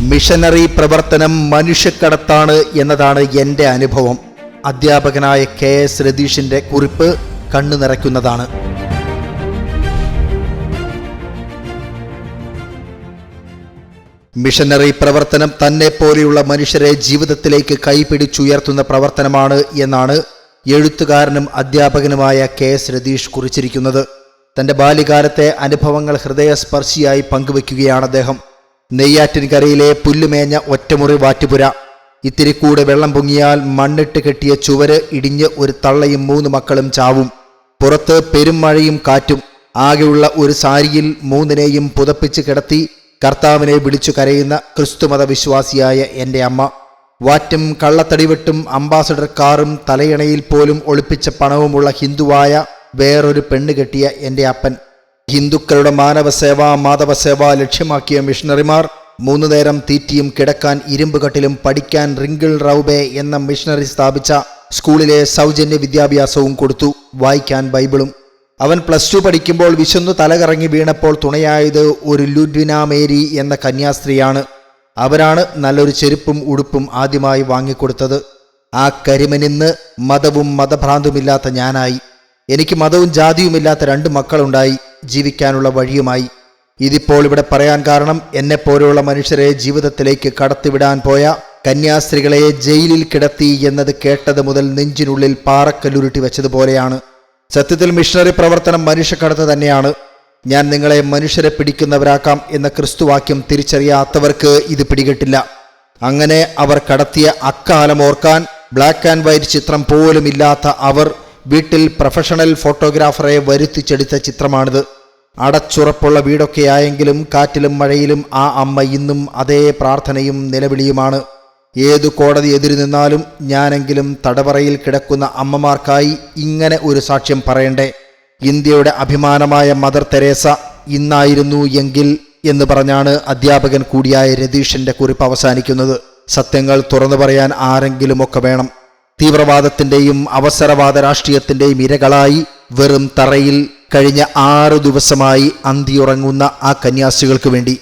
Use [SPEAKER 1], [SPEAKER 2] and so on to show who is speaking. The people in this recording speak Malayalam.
[SPEAKER 1] മിഷനറി പ്രവർത്തനം മനുഷ്യക്കടത്താണ് എന്നതാണ് എൻ്റെ അനുഭവം. അധ്യാപകനായ KS രതീഷിൻ്റെ കുറിപ്പ് കണ്ണു നിറയ്ക്കുന്നതാണ്. മിഷനറി പ്രവർത്തനം തന്നെ പോലെയുള്ള മനുഷ്യരെ ജീവിതത്തിലേക്ക് കൈപിടിച്ചുയർത്തുന്ന പ്രവർത്തനമാണ് എന്നാണ് എഴുത്തുകാരനും അധ്യാപകനുമായ KS രതീഷ് കുറിച്ചിരിക്കുന്നത്. തൻ്റെ ബാല്യകാലത്തെ അനുഭവങ്ങൾ ഹൃദയസ്പർശിയായി പങ്കുവയ്ക്കുകയാണ് അദ്ദേഹം. നെയ്യാറ്റിൻകരയിലെ പുല്ലുമേഞ്ഞ ഒറ്റമുറി വാറ്റുപുര. ഇത്തിരി കൂടെ വെള്ളം പൊങ്ങിയാൽ മണ്ണിട്ട് കെട്ടിയ ചുവര് ഇടിഞ്ഞ് ഒരു തള്ളയും 3 മക്കളും ചാവും. പുറത്ത് പെരുമഴയും കാറ്റും. ആകെയുള്ള ഒരു സാരിയിൽ 3നെയും പുതപ്പിച്ച് കിടത്തി കർത്താവിനെ വിളിച്ചു കരയുന്ന ക്രിസ്തുമത വിശ്വാസിയായ എൻ്റെ അമ്മ. വാറ്റും കള്ളത്തടിവെട്ടും അംബാസഡർ കാറും തലയണയിൽ പോലും ഒളിപ്പിച്ച പണവുമുള്ള ഹിന്ദുവായ വേറൊരു പെണ്ണ് കെട്ടിയ എൻ്റെ അപ്പൻ. ഹിന്ദുക്കളുടെ മാധവസേവ ലക്ഷ്യമാക്കിയ മിഷണറിമാർ 3 നേരം തീറ്റിയും കിടക്കാൻ ഇരുമ്പുകട്ടിലും പഠിക്കാൻ റിങ്കിൾ റൗബെ എന്ന മിഷണറി സ്ഥാപിച്ച സ്കൂളിലെ സൗജന്യ വിദ്യാഭ്യാസവും കൊടുത്തു. വായിക്കാൻ ബൈബിളും. അവൻ +2 പഠിക്കുമ്പോൾ വിശന്നു തലകറങ്ങി വീണപ്പോൾ തുണയായത് ഒരു ലുഡ്വിന മേരി എന്ന കന്യാസ്ത്രീയാണ്. അവരാണ് നല്ലൊരു ചെരുപ്പും ഉടുപ്പും ആദ്യമായി വാങ്ങിക്കൊടുത്തത്. ആ കരിമനിന്ന് മതവും മതഭ്രാന്തുമില്ലാത്ത ഞാനായി. എനിക്ക് മതവും ജാതിയുമില്ലാത്ത 2 മക്കളുണ്ടായി. ജീവിക്കാനുള്ള വഴിയുമായി. ഇതിപ്പോൾ ഇവിടെ പറയാൻ കാരണം എന്നെപ്പോലുള്ള മനുഷ്യരെ ജീവിതത്തിലേക്ക് കടത്തിവിടാൻ പോയ കന്യാസ്ത്രീകളെ ജയിലിൽ കിടത്തി എന്നത് കേട്ടത് മുതൽ നെഞ്ചിനുള്ളിൽ പാറക്കല്ലുരുട്ടി വെച്ചതുപോലെയാണ്. സത്യത്തിൽ മിഷണറി പ്രവർത്തനം മനുഷ്യക്കടത്ത് തന്നെയാണ്. ഞാൻ നിങ്ങളെ മനുഷ്യരെ പിടിക്കുന്നവരാക്കാം എന്ന ക്രിസ്തുവാക്യം തിരിച്ചറിയാത്തവർക്ക് ഇത് പിടികിട്ടില്ല. അങ്ങനെ അവർ കടത്തിയ അക്കാലം ഓർക്കാൻ ബ്ലാക്ക് ആൻഡ് വൈറ്റ് ചിത്രം പോലും ഇല്ലാത്ത അവർ വീട്ടിൽ പ്രൊഫഷണൽ ഫോട്ടോഗ്രാഫറെ വരുത്തിച്ചെടുത്ത ചിത്രമാണിത്. അടച്ചുറപ്പുള്ള വീടൊക്കെയായെങ്കിലും കാറ്റിലും മഴയിലും ആ അമ്മ ഇന്നും അതേ പ്രാർത്ഥനയും നിലവിളിയുമാണ്. ഏതു കോടതി എതിരു നിന്നാലും ഞാനെങ്കിലും തടവറയിൽ കിടക്കുന്ന അമ്മമാർക്കായി ഇങ്ങനെ ഒരു സാക്ഷ്യം പറയണ്ടേ. ഇന്ത്യയുടെ അഭിമാനമായ മദർ തെരേസ ഇന്നായിരുന്നു എങ്കിൽ എന്ന് പറഞ്ഞാണ് അധ്യാപകൻ കൂടിയായ രതീഷിൻ്റെ കുറിപ്പ് അവസാനിക്കുന്നത്. സത്യങ്ങൾ തുറന്നു പറയാൻ ആരെങ്കിലുമൊക്കെ വേണം. തീവ്രവാദത്തിൻ്റെയും അവസരവാദ രാഷ്ട്രീയത്തിൻ്റെയും ഇരകളായി വെറും തറയിൽ കഴിഞ്ഞ 6 ദിവസമായി അന്തിയുറങ്ങുന്ന ആ കന്യാസ്ത്രീകൾക്ക് വേണ്ടി